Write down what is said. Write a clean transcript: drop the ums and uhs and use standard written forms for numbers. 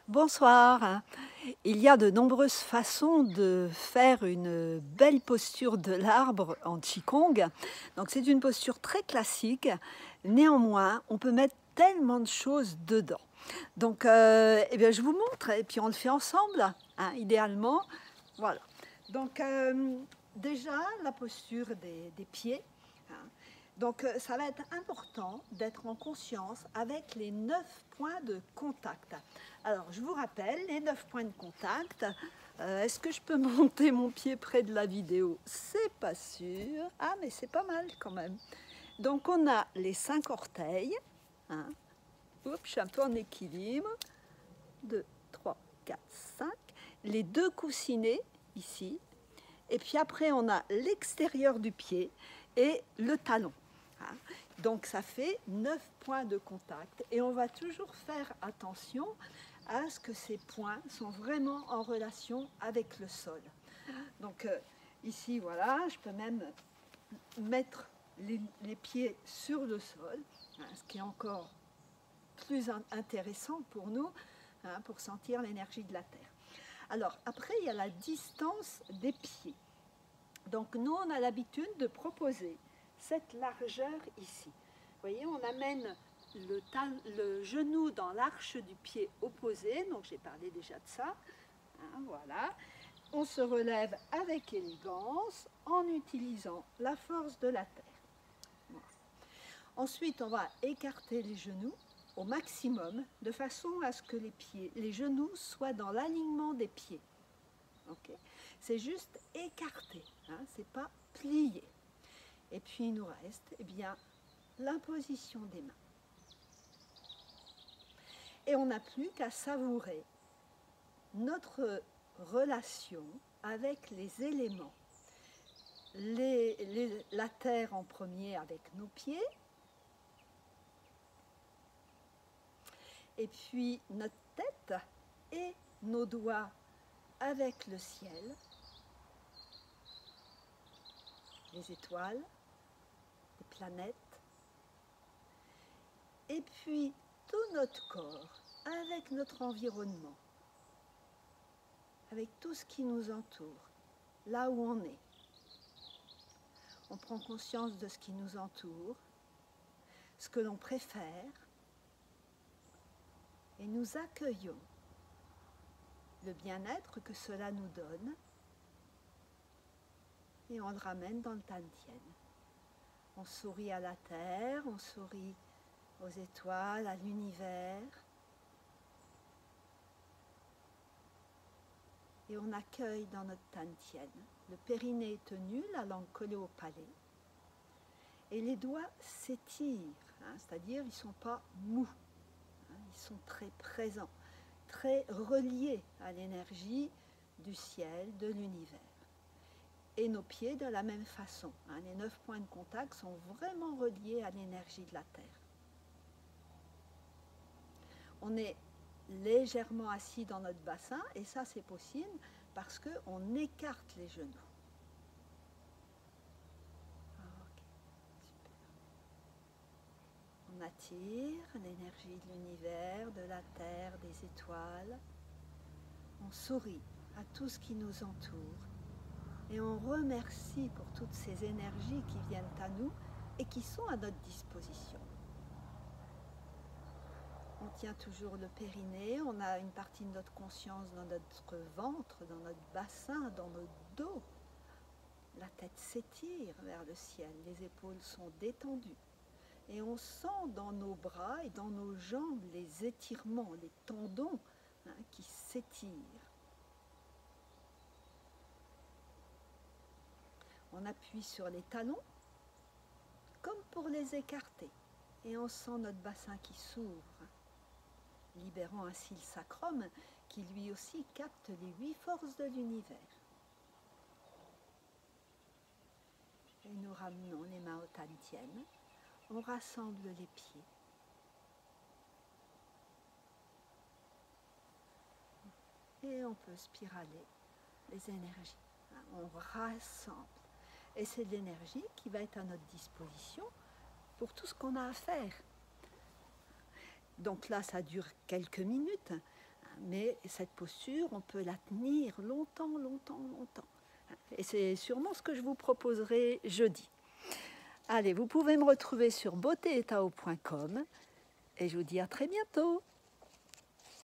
Bonsoir. Il y a de nombreuses façons de faire une belle posture de l'arbre en Qigong. Donc c'est une posture très classique. Néanmoins, on peut mettre tellement de choses dedans. Donc eh bien, je vous montre et puis on le fait ensemble, hein, idéalement. Voilà. Donc déjà, la posture des pieds. Hein. Donc ça va être important d'être en conscience avec les 9 points de contact. Alors je vous rappelle les 9 points de contact. Est-ce que je peux monter mon pied près de la vidéo? C'est pas sûr. Ah mais c'est pas mal quand même. Donc on a les 5 orteils. Hein. Oups, je suis un peu en équilibre. 2, 3, 4, 5. Les 2 coussinets ici. Et puis après on a l'extérieur du pied et le talon. Hein. Donc ça fait 9 points de contact et on va toujours faire attention à ce que ces points sont vraiment en relation avec le sol. Donc ici voilà, je peux même mettre les pieds sur le sol, hein, ce qui est encore plus intéressant pour nous, hein, pour sentir l'énergie de la terre. Alors après il y a la distance des pieds. Donc nous on a l'habitude de proposer cette largeur ici. Vous voyez, on amène le genou dans l'arche du pied opposé, donc j'ai parlé déjà de ça. Hein, voilà. On se relève avec élégance en utilisant la force de la terre. Voilà. Ensuite, on va écarter les genoux au maximum de façon à ce que les genoux soient dans l'alignement des pieds. Okay. C'est juste écarté, hein, c'est pas plié. Et puis il nous reste l'imposition des mains. Et on n'a plus qu'à savourer notre relation avec les éléments. La terre en premier avec nos pieds, et puis notre tête et nos doigts avec le ciel, les étoiles, les planètes, et puis tout notre corps avec notre environnement, avec tout ce qui nous entoure, là où on est. On prend conscience de ce qui nous entoure, ce que l'on préfère, et nous accueillons le bien-être que cela nous donne, et on le ramène dans le Tantien. On sourit à la terre, on sourit aux étoiles, à l'univers, et on accueille dans notre Tantien. Le périnée est tenu, la langue collée au palais, et les doigts s'étirent, hein, c'est-à-dire ils ne sont pas mous, hein, ils sont très présents, très reliés à l'énergie du ciel, de l'univers. Et nos pieds de la même façon, hein, les 9 points de contact sont vraiment reliés à l'énergie de la terre. On est légèrement assis dans notre bassin, et ça c'est possible parce qu'on écarte les genoux. Okay, super. On attire l'énergie de l'univers, de la terre, des étoiles. On sourit à tout ce qui nous entoure et on remercie pour toutes ces énergies qui viennent à nous et qui sont à notre disposition. On tient toujours le périnée, on a une partie de notre conscience dans notre ventre, dans notre bassin, dans notre dos. La tête s'étire vers le ciel, les épaules sont détendues. Et on sent dans nos bras et dans nos jambes les étirements, les tendons, hein, qui s'étirent. On appuie sur les talons, comme pour les écarter. Et on sent notre bassin qui s'ouvre, libérant ainsi le sacrum, qui lui aussi capte les 8 forces de l'univers. Et nous ramenons les mains au Tantien. On rassemble les pieds. Et on peut spiraler les énergies. On rassemble. Et c'est de l'énergie qui va être à notre disposition pour tout ce qu'on a à faire. Donc là, ça dure quelques minutes, mais cette posture, on peut la tenir longtemps, longtemps, longtemps. Et c'est sûrement ce que je vous proposerai jeudi. Allez, vous pouvez me retrouver sur beautéetao.com et je vous dis à très bientôt.